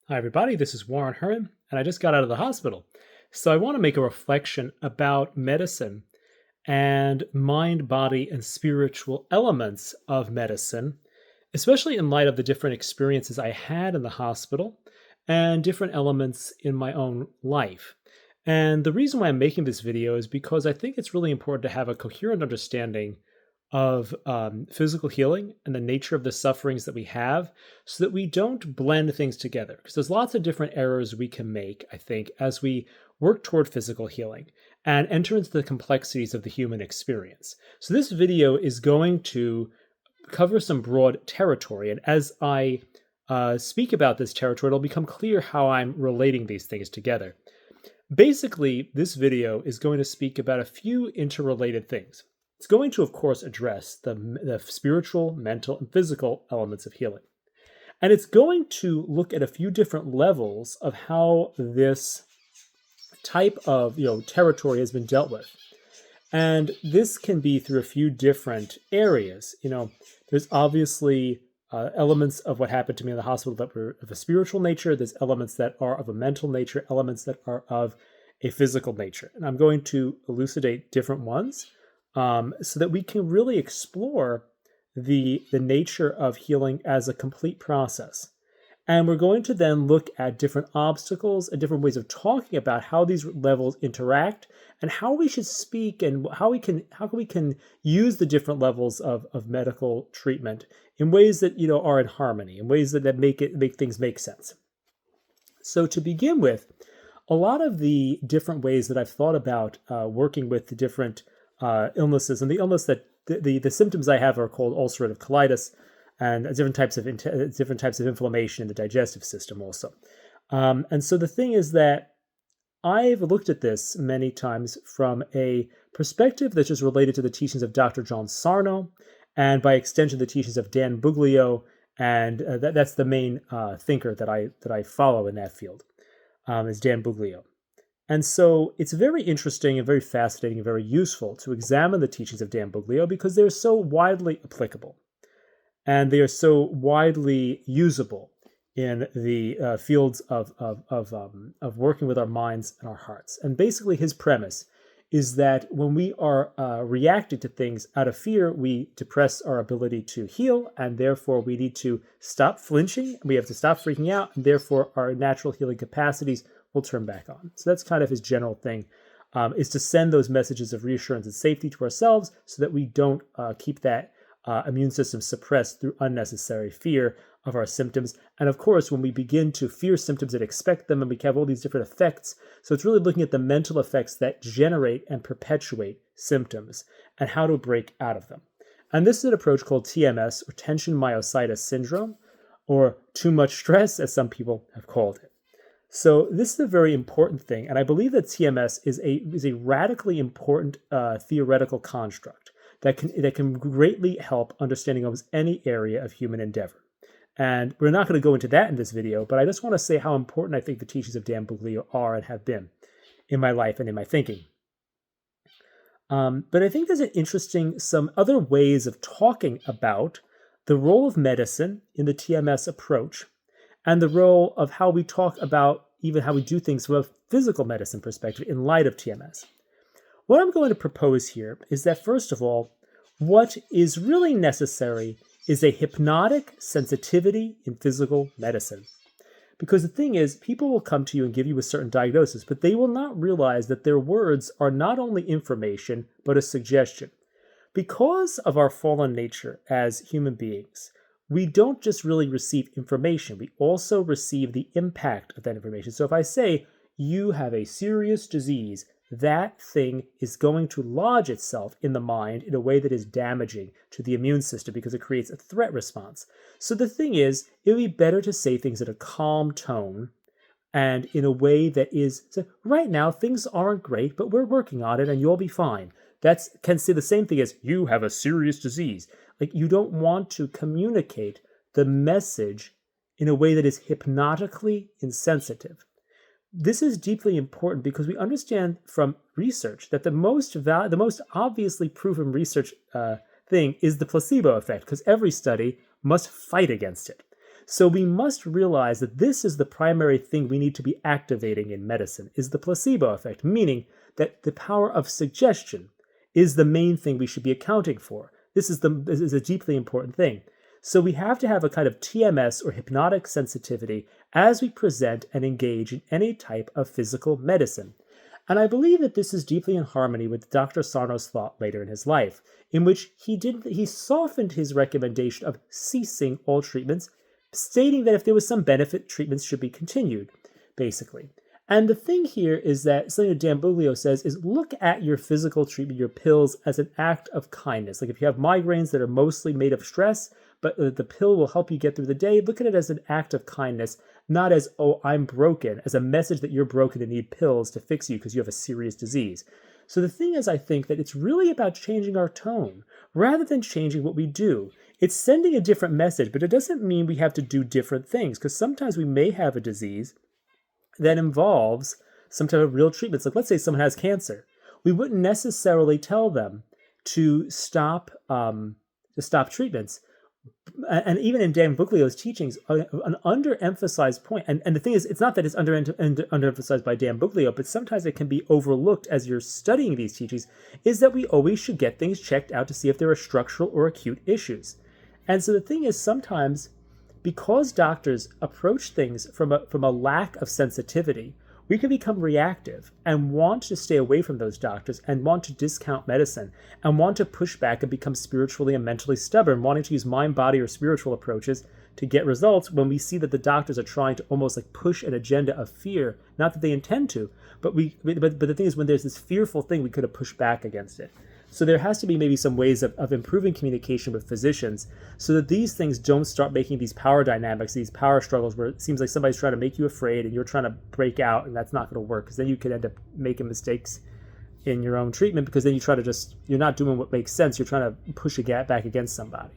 Hi, everybody. This is Warren Herman, and I just got out of the hospital. So, I want to make a reflection about medicine and mind, body, and spiritual elements of medicine, especially in light of the different experiences I had in the hospital and different elements in my own life. And the reason why I'm making this video is because I think it's really important to have a coherent understanding of physical healing and the nature of the sufferings that we have so that we don't blend things together. Because there's lots of different errors we can make, I think, as we work toward physical healing and enter into the complexities of the human experience. So, this video is going to cover some broad territory. And as I speak about this territory, it'll become clear how I'm relating these things together. Basically, this video is going to speak about a few interrelated things. It's going to, of course, address the spiritual, mental, and physical elements of healing. And it's going to look at a few different levels of how this type of territory has been dealt with. And this can be through a few different areas. There's obviously elements of what happened to me in the hospital that were of a spiritual nature. There's elements that are of a mental nature, elements that are of a physical nature. And I'm going to elucidate different ones so that we can really explore the nature of healing as a complete process. And we're going to then look at different obstacles and different ways of talking about how these levels interact and how we should speak and how we can use the different levels of medical treatment in ways that are in harmony, in ways that make things make sense. So to begin with, a lot of the different ways that I've thought about working with the different illnesses, and the illness that the symptoms I have are called ulcerative colitis, and different types of inflammation in the digestive system also. And so the thing is that I've looked at this many times from a perspective that's just related to the teachings of Dr. John Sarno, and by extension the teachings of Dan Buglio, and that's the main thinker that I follow in that field, is Dan Buglio. And so it's very interesting and very fascinating and very useful to examine the teachings of Dan Buglio because they're so widely applicable and they are so widely usable in the fields of working with our minds and our hearts. And basically his premise is that when we are reacting to things out of fear, we depress our ability to heal, and therefore we need to stop flinching, we have to stop freaking out, and therefore our natural healing capacities will turn back on. So that's kind of his general thing, is to send those messages of reassurance and safety to ourselves so that we don't keep that immune system suppressed through unnecessary fear of our symptoms. And of course, when we begin to fear symptoms and expect them, and we have all these different effects, so it's really looking at the mental effects that generate and perpetuate symptoms and how to break out of them. And this is an approach called TMS, or tension myositis syndrome, or too much stress, as some people have called it. So this is a very important thing, and I believe that TMS is a radically important theoretical construct that can greatly help understanding almost any area of human endeavor. And we're not going to go into that in this video, but I just want to say how important I think the teachings of Dan Buglio are and have been in my life and in my thinking. But I think there's some other ways of talking about the role of medicine in the TMS approach, and the role of how we talk about even how we do things from a physical medicine perspective in light of TMS. What I'm going to propose here is that, first of all, what is really necessary is a hypnotic sensitivity in physical medicine. Because the thing is, people will come to you and give you a certain diagnosis, but they will not realize that their words are not only information, but a suggestion. Because of our fallen nature as human beings, we don't just really receive information, we also receive the impact of that information. So if I say, you have a serious disease, that thing is going to lodge itself in the mind in a way that is damaging to the immune system because it creates a threat response. So the thing is, it would be better to say things in a calm tone and in a way that is, so right now things aren't great, but we're working on it and you'll be fine. That can say the same thing as, you have a serious disease. Like, you don't want to communicate the message in a way that is hypnotically insensitive. This is deeply important because we understand from research that the most obviously proven research thing is the placebo effect, because every study must fight against it. So we must realize that this is the primary thing we need to be activating in medicine, is the placebo effect, meaning that the power of suggestion is the main thing we should be accounting for. This is a deeply important thing. So we have to have a kind of TMS or hypnotic sensitivity as we present and engage in any type of physical medicine. And I believe that this is deeply in harmony with Dr. Sarno's thought later in his life, in which he softened his recommendation of ceasing all treatments, stating that if there was some benefit, treatments should be continued, basically. And the thing here is that something that Dan Buglio says is look at your physical treatment, your pills, as an act of kindness. Like if you have migraines that are mostly made of stress, but the pill will help you get through the day, look at it as an act of kindness, not as, oh, I'm broken, as a message that you're broken and need pills to fix you because you have a serious disease. So the thing is, I think that it's really about changing our tone rather than changing what we do. It's sending a different message, but it doesn't mean we have to do different things, because sometimes we may have a disease that involves some type of real treatments. Like let's say someone has cancer. We wouldn't necessarily tell them to stop treatments. And even in Dan Buglio's teachings, an underemphasized point, and the thing is, it's not that it's underemphasized by Dan Buglio, but sometimes it can be overlooked as you're studying these teachings, is that we always should get things checked out to see if there are structural or acute issues. And so the thing is, sometimes, because doctors approach things from a lack of sensitivity, we can become reactive and want to stay away from those doctors and want to discount medicine and want to push back and become spiritually and mentally stubborn, wanting to use mind, body, or spiritual approaches to get results when we see that the doctors are trying to almost like push an agenda of fear. Not that they intend to, but the thing is, when there's this fearful thing, we could have pushed back against it. So there has to be maybe some ways of improving communication with physicians so that these things don't start making these power dynamics, these power struggles where it seems like somebody's trying to make you afraid and you're trying to break out, and that's not going to work, because then you could end up making mistakes in your own treatment, because then you try to you're not doing what makes sense. You're trying to push a gap back against somebody.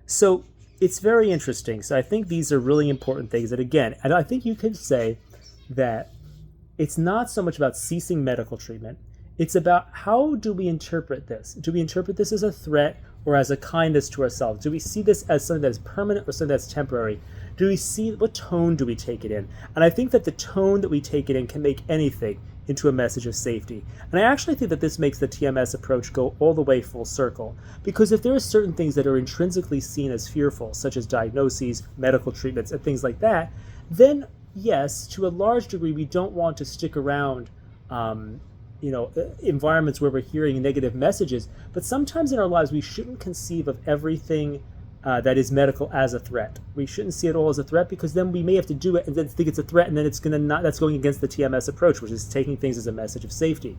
So it's very interesting. So I think these are really important things. And again, and I think you could say that it's not so much about ceasing medical treatment. It's about how do we interpret this? Do we interpret this as a threat or as a kindness to ourselves? Do we see this as something that is permanent or something that's temporary? Do we see, what tone do we take it in? And I think that the tone that we take it in can make anything into a message of safety. And I actually think that this makes the TMS approach go all the way full circle. Because if there are certain things that are intrinsically seen as fearful, such as diagnoses, medical treatments, and things like that, then yes, to a large degree, we don't want to stick around, environments where we're hearing negative messages. But sometimes in our lives, we shouldn't conceive of everything that is medical as a threat. We shouldn't see it all as a threat, because then we may have to do it and then think it's a threat, and then that's going against the TMS approach, which is taking things as a message of safety,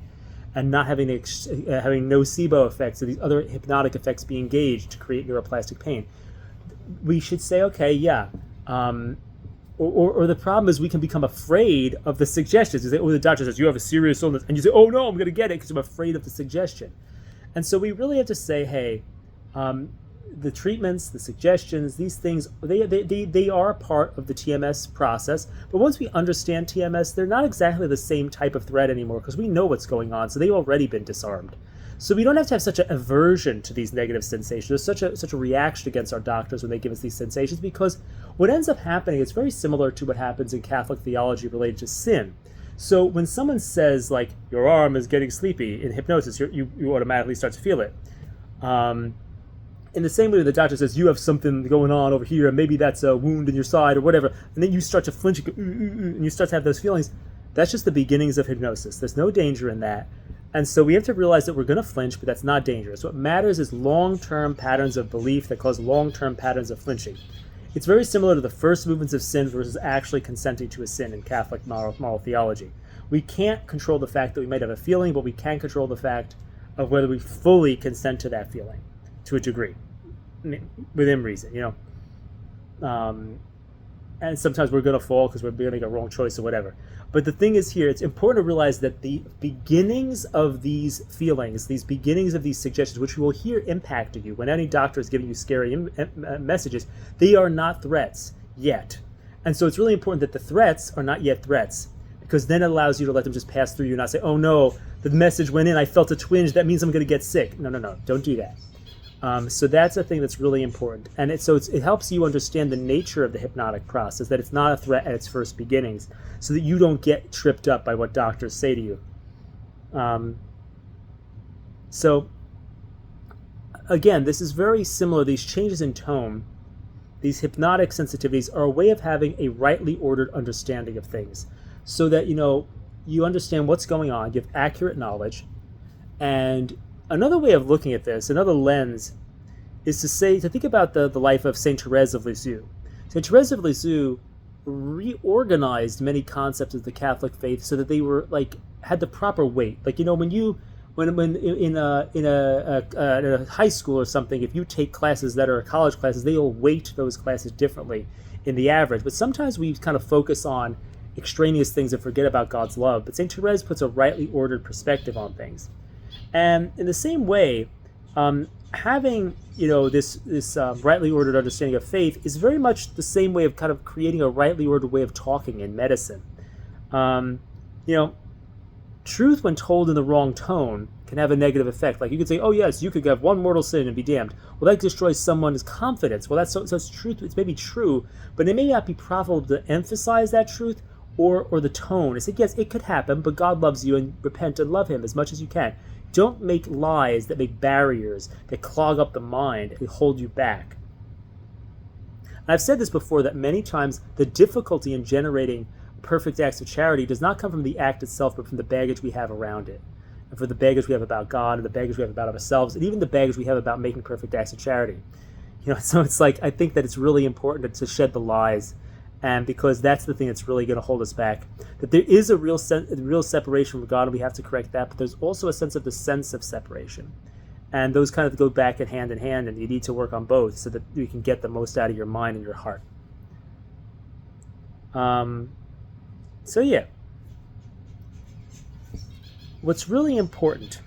and not having nocebo effects or these other hypnotic effects be engaged to create neuroplastic pain. We should say, okay, yeah. Or the problem is we can become afraid of the suggestions. You say, oh, the doctor says you have a serious illness, and you say, oh no, I'm going to get it because I'm afraid of the suggestion. And so we really have to say, hey, the treatments, the suggestions, these things, they are part of the TMS process. But once we understand TMS, they're not exactly the same type of threat anymore, because we know what's going on, so they've already been disarmed. So we don't have to have such an aversion to these negative sensations. There's such a reaction against our doctors when they give us these sensations, because what ends up happening is very similar to what happens in Catholic theology related to sin. So when someone says, like, your arm is getting sleepy in hypnosis, you automatically start to feel it. In the same way the doctor says, you have something going on over here, and maybe that's a wound in your side or whatever, and then you start to flinch and you start to have those feelings, that's just the beginnings of hypnosis. There's no danger in that. And so we have to realize that we're going to flinch, but that's not dangerous. What matters is long-term patterns of belief that cause long-term patterns of flinching. It's very similar to the first movements of sin versus actually consenting to a sin in Catholic moral theology. We can't control the fact that we might have a feeling, but we can control the fact of whether we fully consent to that feeling to a degree, within reason, And sometimes we're going to fall because we're going to make a wrong choice or whatever. But the thing is here, it's important to realize that the beginnings of these feelings, these beginnings of these suggestions, which you will hear impacting you when any doctor is giving you scary messages, they are not threats yet. And so it's really important that the threats are not yet threats, because then it allows you to let them just pass through you and not say, oh no, the message went in, I felt a twinge, that means I'm going to get sick. No, don't do that. So that's a thing that's really important, and it helps you understand the nature of the hypnotic process, that it's not a threat at its first beginnings, so that you don't get tripped up by what doctors say to you. So again, this is very similar. These changes in tone, these hypnotic sensitivities, are a way of having a rightly ordered understanding of things, so that you understand what's going on, you have accurate knowledge. And another way of looking at this, another lens, is to think about the life of Saint Therese of Lisieux. Saint Therese of Lisieux reorganized many concepts of the Catholic faith so that they were had the proper weight. When in a high school or something, if you take classes that are college classes, they'll weight those classes differently in the average. But sometimes we kind of focus on extraneous things and forget about God's love. But Saint Therese puts a rightly ordered perspective on things. And in the same way, having this rightly ordered understanding of faith is very much the same way of kind of creating a rightly ordered way of talking in medicine. Truth, when told in the wrong tone, can have a negative effect. Like you could say, "Oh yes, you could have one mortal sin and be damned." Well, that destroys someone's confidence. Well, that's it's truth. It's maybe true, but it may not be profitable to emphasize that truth or the tone. It's like, yes, it could happen, but God loves you, and repent and love Him as much as you can. Don't make lies that make barriers, that clog up the mind, that hold you back. And I've said this before, that many times the difficulty in generating perfect acts of charity does not come from the act itself, but from the baggage we have around it. And for the baggage we have about God, and the baggage we have about ourselves, and even the baggage we have about making perfect acts of charity. So it's like, I think that it's really important to shed the lies, and because that's the thing that's really going to hold us back. That there is a real separation from God, and we have to correct that, but there's also a sense of separation. And those kind of go back in hand, and you need to work on both so that you can get the most out of your mind and your heart. So yeah, what's really important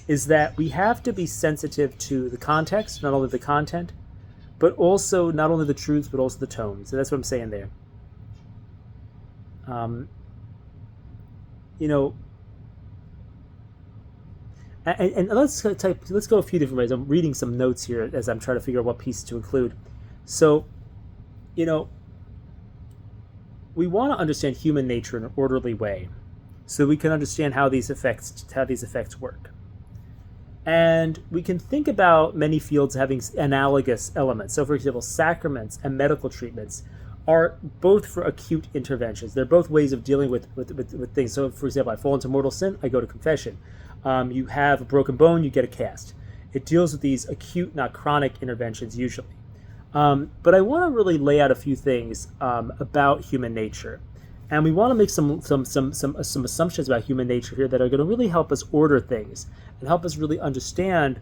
is that we have to be sensitive to the context, not only the content, but also not only the truth, but also the tone. So that's what I'm saying there. And let's go a few different ways. I'm reading some notes here as I'm trying to figure out what pieces to include. So, we want to understand human nature in an orderly way, so we can understand how these effects work. And we can think about many fields having analogous elements. So, for example, sacraments and medical treatments are both for acute interventions. They're both ways of dealing with things. So, for example, I fall into mortal sin, I go to confession. You have a broken bone, you get a cast. It deals with these acute, not chronic interventions usually. But I want to really lay out a few things about human nature, and we want to make some assumptions about human nature here that are going to really help us order things and help us really understand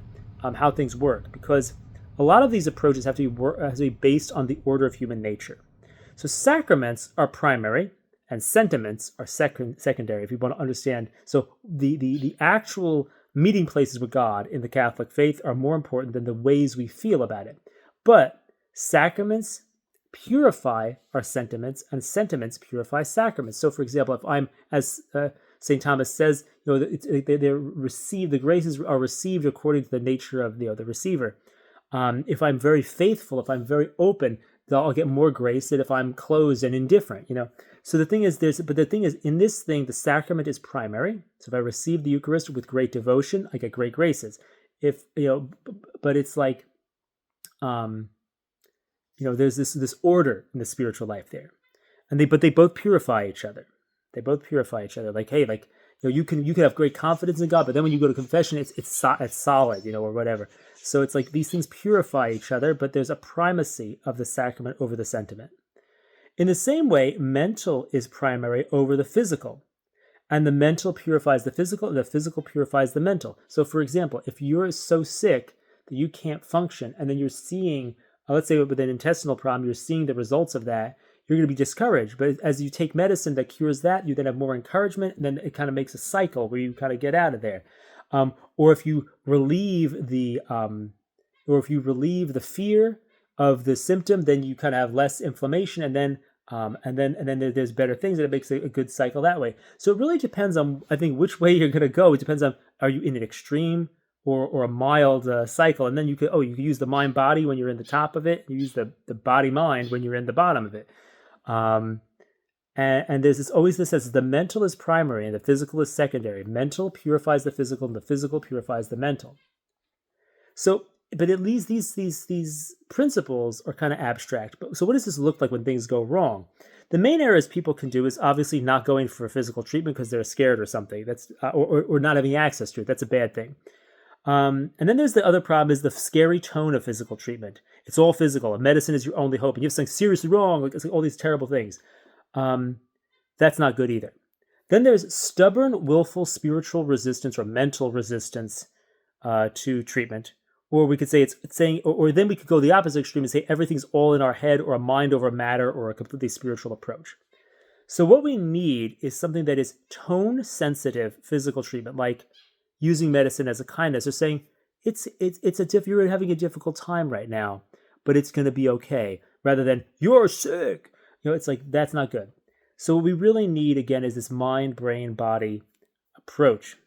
how things work. Because a lot of these approaches have to be based on the order of human nature. So sacraments are primary, and sentiments are secondary. If you want to understand, so the actual meeting places with God in the Catholic faith are more important than the ways we feel about it. But sacraments purify our sentiments, and sentiments purify sacraments. So, for example, if I'm, as St. Thomas says, the graces are received according to the nature of the receiver. If I'm very faithful, if I'm very open, I'll get more grace than if I'm closed and indifferent. So the thing is, in this thing, the sacrament is primary. So if I receive the Eucharist with great devotion, I get great graces. But it's like, there's this order in the spiritual life there, but they both purify each other. They both purify each other. Like, hey, you can have great confidence in God, but then when you go to confession, it's solid, or whatever. So it's like these things purify each other, but there's a primacy of the sacrament over the sentiment. In the same way, mental is primary over the physical, and the mental purifies the physical, and the physical purifies the mental. So, for example, if you're so sick that you can't function, and then you're seeing, let's say with an intestinal problem, you're seeing the results of that, you're going to be discouraged. But as you take medicine that cures that, you then have more encouragement, and then it kind of makes a cycle where you kind of get out of there. Or if you relieve the fear of the symptom, then you kind of have less inflammation, and then there's better things, and it makes a good cycle that way. So it really depends on, I think, which way you're going to go. It depends on, are you in an extreme, or a mild cycle, and then you could use the mind body when you're in the top of it. You use the body mind when you're in the bottom of it. And there's always this says the mental is primary and the physical is secondary. Mental purifies the physical, and the physical purifies the mental. So, but at least these principles are kind of abstract. But so, what does this look like when things go wrong? The main errors people can do is obviously not going for physical treatment because they're scared or something. That's or not having access to it. That's a bad thing. And then there's the other problem is the scary tone of physical treatment. It's all physical, and medicine is your only hope, and you have something seriously wrong, like all these terrible things. That's not good either. Then there's stubborn, willful spiritual resistance or mental resistance to treatment. Or we could say it's saying, or then we could go the opposite extreme and say everything's all in our head or a mind over matter or a completely spiritual approach. So what we need is something that is tone sensitive physical treatment, like using medicine as a kindness, or saying you're having a difficult time right now, but it's going to be okay, rather than you're sick. It's like that's not good. So what we really need again is this mind, brain, body approach.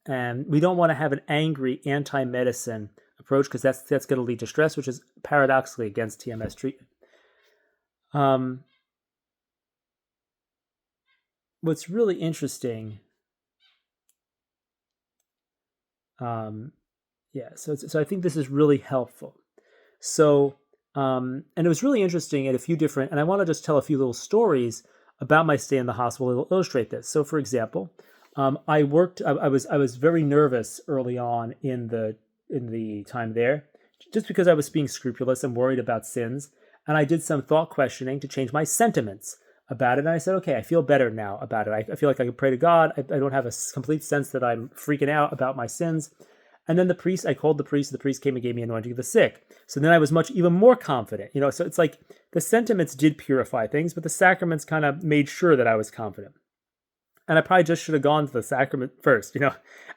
And we don't want to have an angry anti-medicine approach because that's going to lead to stress, which is paradoxically against TMS treatment. What's really interesting, so I think this is really helpful. So, and it was really interesting at a few different, and I want to just tell a few little stories about my stay in the hospital to illustrate this. So, for example, I was very nervous early on in the time there, just because I was being scrupulous and worried about sins. And I did some thought questioning to change my sentiments about it. And I said, okay, I feel better now about it. I feel like I can pray to God. I don't have a complete sense that I'm freaking out about my sins. And then I called the priest came and gave me anointing of the sick. So then I was even more confident, so it's like the sentiments did purify things, but the sacraments kind of made sure that I was confident. And I probably just should have gone to the sacrament first, and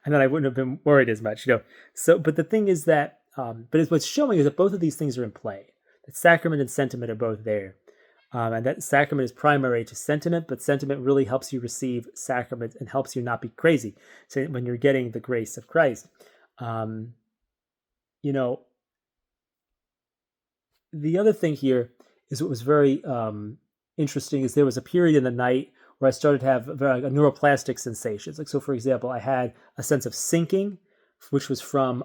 then I wouldn't have been worried as much, So, but the thing is that, what's showing is that both of these things are in play. That sacrament and sentiment are both there. And that sacrament is primary to sentiment, but sentiment really helps you receive sacrament and helps you not be crazy. So when you're getting the grace of Christ, the other thing here is what was very interesting is there was a period in the night where I started to have neuroplastic sensations. Like, so for example, I had a sense of sinking, which was from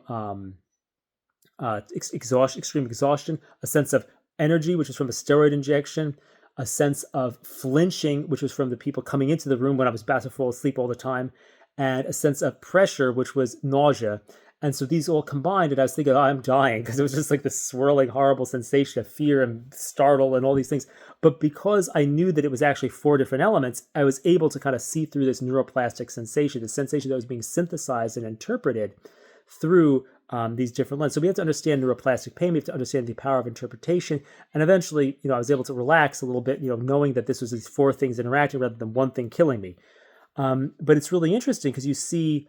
extreme exhaustion, a sense of energy, which was from a steroid injection, a sense of flinching, which was from the people coming into the room when I was about to fall asleep all the time, and a sense of pressure, which was nausea. And so these all combined, and I was thinking, oh, I'm dying, because it was just like this swirling, horrible sensation of fear and startle and all these things. But because I knew that it was actually 4 different elements, I was able to kind of see through this neuroplastic sensation, the sensation that was being synthesized and interpreted through these different lenses. So we have to understand neuroplastic pain. We have to understand the power of interpretation. And eventually, I was able to relax a little bit, knowing that this was these 4 things interacting rather than one thing killing me. But it's really interesting because you see,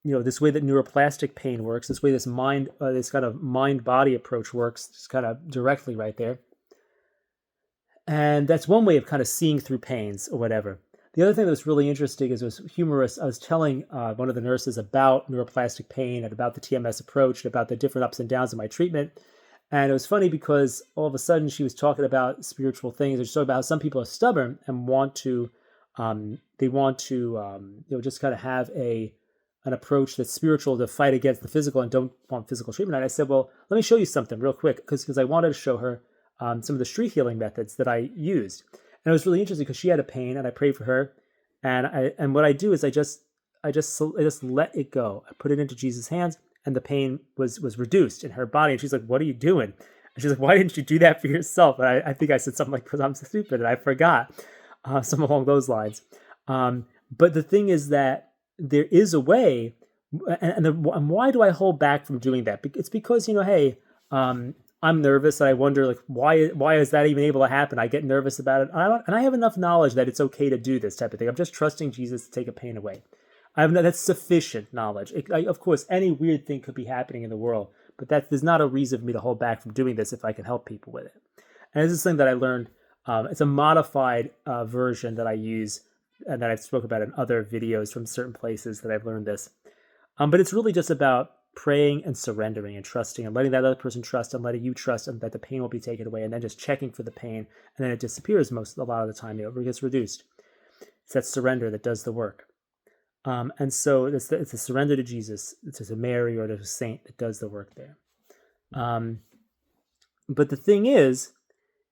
this way that neuroplastic pain works, this way this kind of mind-body approach works, just kind of directly right there. And that's one way of kind of seeing through pains or whatever. The other thing that was really interesting is it was humorous. I was telling one of the nurses about neuroplastic pain and about the TMS approach and about the different ups and downs of my treatment. And it was funny because all of a sudden she was talking about spiritual things. She was talking about how some people are stubborn and want to just kind of have an approach that's spiritual to fight against the physical and don't want physical treatment. And I said, well, let me show you something real quick because I wanted to show her some of the street healing methods that I used. And it was really interesting because she had a pain and I prayed for her. And what I do is I just let it go. I put it into Jesus' hands and the pain was reduced in her body. And she's like, what are you doing? And she's like, why didn't you do that for yourself? And I think I said something like, because I'm stupid and I forgot, something along those lines. But the thing is that there is a way, and why do I hold back from doing that? It's because, hey, I'm nervous and I wonder, like, why is that even able to happen? I get nervous about it. And I have enough knowledge that it's okay to do this type of thing. I'm just trusting Jesus to take a pain away. That's sufficient knowledge. Of course, any weird thing could be happening in the world, but there's not a reason for me to hold back from doing this if I can help people with it. And this is something that I learned. It's a modified version that I use and that I've spoke about in other videos from certain places that I've learned this. But it's really just about praying and surrendering and trusting and letting that other person trust and letting you trust and that the pain will be taken away, and then just checking for the pain, and then it disappears a lot of the time. It gets reduced. It's that surrender that does the work. And so it's a surrender to Jesus, to Mary or to a saint that does the work there. But the thing is,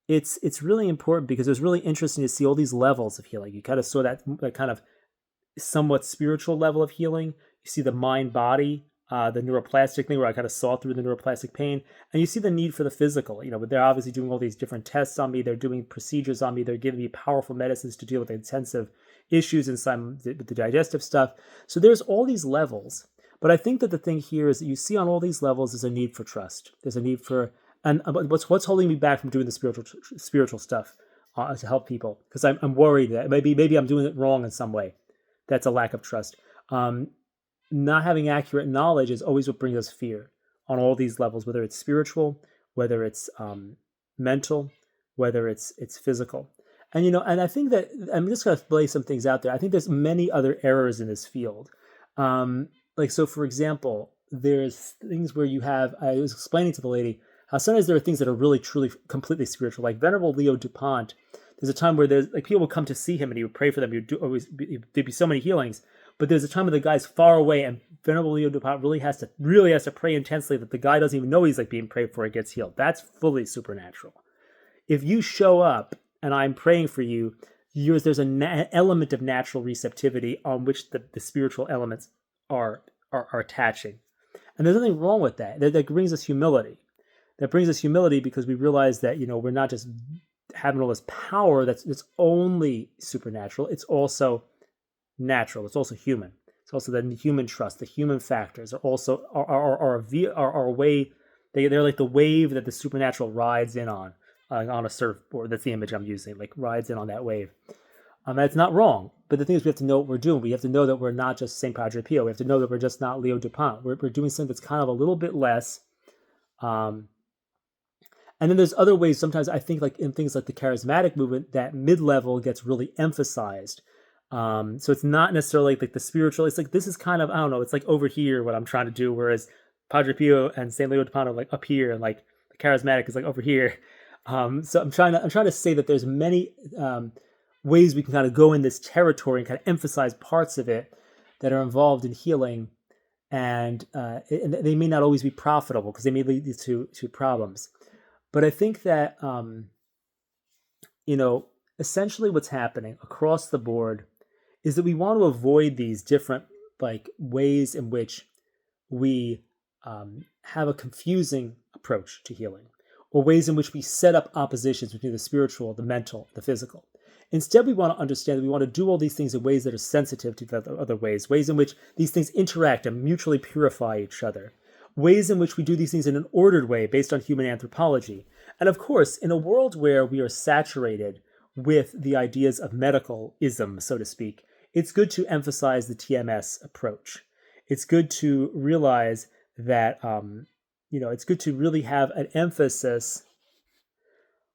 it's really important because it was really interesting to see all these levels of healing. You kind of saw that kind of somewhat spiritual level of healing. You see the mind body, the neuroplastic thing where I kind of saw through the neuroplastic pain, and you see the need for the physical. But they're obviously doing all these different tests on me. They're doing procedures on me. They're giving me powerful medicines to deal with intensive issues and the digestive stuff. So there's all these levels. But I think that the thing here is that you see on all these levels is a need for trust. There's a need for, and what's holding me back from doing the spiritual stuff to help people, because I'm worried that maybe I'm doing it wrong in some way. That's a lack of trust. Not having accurate knowledge is always what brings us fear on all these levels, whether it's spiritual, whether it's mental, whether it's physical. And and I think that I'm just going to lay some things out there. I think there's many other errors in this field. So for example, there's things where I was explaining to the lady how sometimes there are things that are really, truly, completely spiritual. Like Venerable Leo Dupont, there's a time where people would come to see him and he would pray for them. There'd be so many healings. But there's a time when the guy's far away and Venerable Leo Dupont really has to pray intensely that the guy doesn't even know he's being prayed for and gets healed. That's fully supernatural. If you show up and I'm praying for you, there's an element of natural receptivity on which the spiritual elements are attaching. And there's nothing wrong with that. That brings us humility. That brings us humility because we realize that, we're not just having all this power that's only supernatural. It's also natural. It's also human. It's also the human trust. The human factors are also are a way. They're like the wave that the supernatural rides in on a surfboard. That's the image I'm using. Rides in on that wave. That's not wrong. But the thing is, we have to know what we're doing. We have to know that we're not just St. Padre Pio. We have to know that we're just not Leo Dupont. We're doing something that's kind of a little bit less. And then there's other ways. Sometimes I think in things like the charismatic movement, that mid-level gets really emphasized. So it's not necessarily the spiritual. It's this is kind of, I don't know, it's over here what I'm trying to do, whereas Padre Pio and St. Leo Dupont are up here, and the charismatic is over here. So I'm trying to say that there's many ways we can kind of go in this territory and kind of emphasize parts of it that are involved in healing, and they may not always be profitable because they may lead to problems. But I think that essentially what's happening across the board is that we want to avoid these different ways in which we have a confusing approach to healing, or ways in which we set up oppositions between the spiritual, the mental, the physical. Instead, we want to understand that we want to do all these things in ways that are sensitive to the other ways in which these things interact and mutually purify each other, ways in which we do these things in an ordered way based on human anthropology. And of course, in a world where we are saturated with the ideas of medicalism, so to speak, it's good to emphasize the TMS approach. It's good to realize that, it's good to really have an emphasis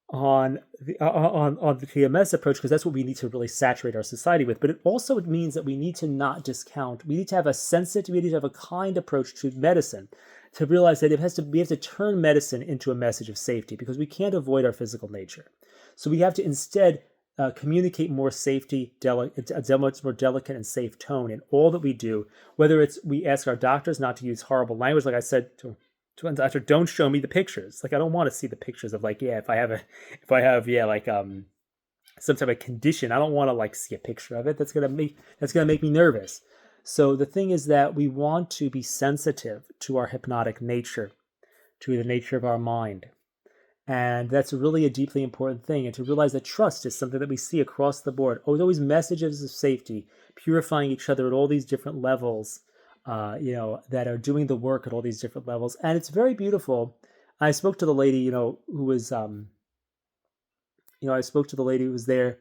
on the TMS approach, because that's what we need to really saturate our society with. But it also means that we need to not discount. We need to have we need to have a kind approach to medicine, to realize that we have to turn medicine into a message of safety, because we can't avoid our physical nature. So we have to instead communicate more safety, a much more delicate and safe tone in all that we do. Whether it's we ask our doctors not to use horrible language, like I said to one doctor, don't show me the pictures. I don't want to see the pictures of if I have some type of condition, I don't want to see a picture of it. That's gonna make me nervous. So the thing is that we want to be sensitive to our hypnotic nature, to the nature of our mind. And that's really a deeply important thing. And to realize that trust is something that we see across the board. Always messages of safety, purifying each other at all these different levels, that are doing the work at all these different levels. And it's very beautiful. I spoke to the lady, who was, I spoke to the lady who was there,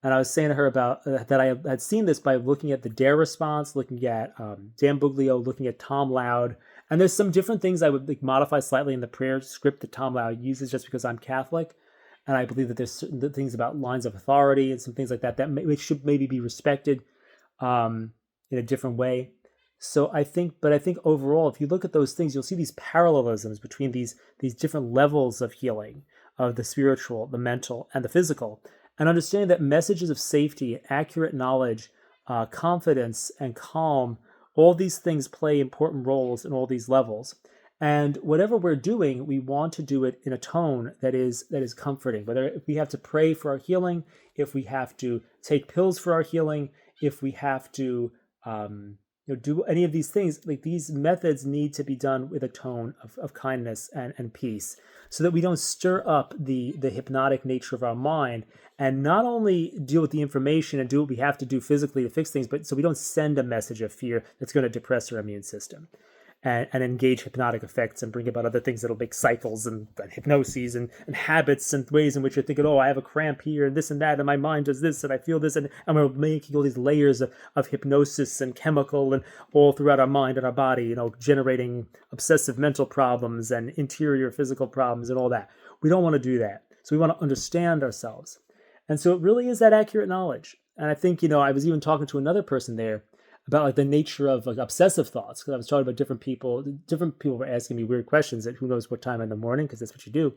and I was saying to her about that I had seen this by looking at the DARE response, looking at Dan Buglio, looking at Tom Loud. And there's some different things I would modify slightly in the prayer script that Tom Loud uses, just because I'm Catholic. And I believe that there's certain things about lines of authority and some things like that that should maybe be respected in a different way. So I think overall, if you look at those things, you'll see these parallelisms between these different levels of healing, of the spiritual, the mental, and the physical, and understanding that messages of safety, accurate knowledge, confidence, and calm, all these things play important roles in all these levels. And whatever we're doing, we want to do it in a tone that is comforting. Whether if we have to pray for our healing, if we have to take pills for our healing, if we have to do any of these things, like these methods need to be done with a tone of kindness and peace, so that we don't stir up the hypnotic nature of our mind, and not only deal with the information and do what we have to do physically to fix things, but so we don't send a message of fear that's going to depress our immune system and engage hypnotic effects and bring about other things that'll make cycles and hypnoses and habits and ways in which you're thinking, oh, I have a cramp here and this and that, and my mind does this and I feel this, and we're making all these layers of hypnosis and chemical and all throughout our mind and our body, generating obsessive mental problems and interior physical problems and all that. We don't want to do that. So we want to understand ourselves. And so it really is that accurate knowledge. And I think, I was even talking to another person there about like the nature of like obsessive thoughts, because I was talking about different people. Different people were asking me weird questions at who knows what time in the morning, because that's what you do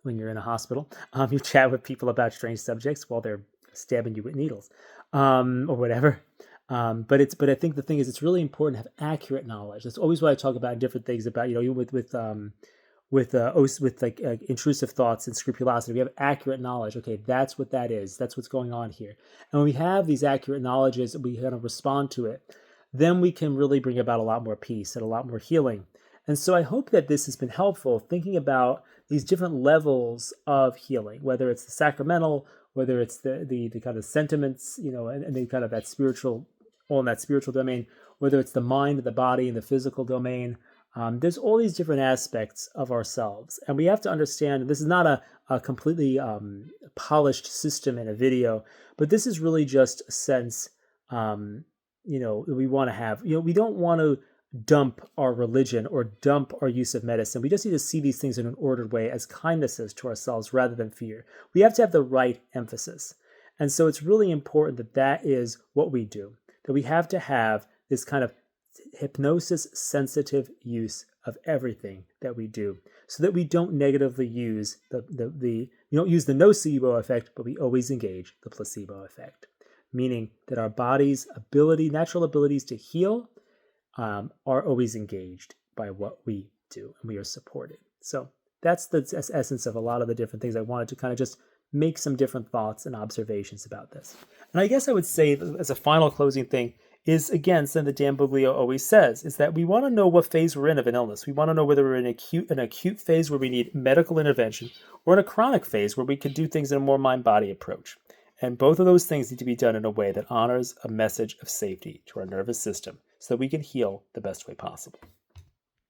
when you're in a hospital. You chat with people about strange subjects while they're stabbing you with needles or whatever. But I think the thing is, it's really important to have accurate knowledge. That's always what I talk about in different things about, with intrusive thoughts and scrupulosity. We have accurate knowledge. Okay, that's what that is. That's what's going on here. And when we have these accurate knowledges and we kind of respond to it, then we can really bring about a lot more peace and a lot more healing. And so I hope that this has been helpful, thinking about these different levels of healing, whether it's the sacramental, whether it's the kind of sentiments, and the kind of that spiritual, all in that spiritual domain, whether it's the mind, the body, and the physical domain. There's all these different aspects of ourselves, and we have to understand this is not a completely polished system in a video, but this is really just a sense, we want to have. We don't want to dump our religion or dump our use of medicine. We just need to see these things in an ordered way as kindnesses to ourselves rather than fear. We have to have the right emphasis, and so it's really important that is what we do. That we have to have this kind of hypnosis sensitive use of everything that we do, so that we don't negatively use we don't use the nocebo effect, but we always engage the placebo effect, meaning that our body's natural abilities to heal are always engaged by what we do, and we are supported. So that's the essence of a lot of the different things. I wanted to kind of just make some different thoughts and observations about this. And I guess I would say, as a final closing thing, is again something that Dan Buglio always says, is that we want to know what phase we're in of an illness. We want to know whether we're in an acute phase where we need medical intervention, or in a chronic phase where we could do things in a more mind-body approach. And both of those things need to be done in a way that honors a message of safety to our nervous system, so that we can heal the best way possible.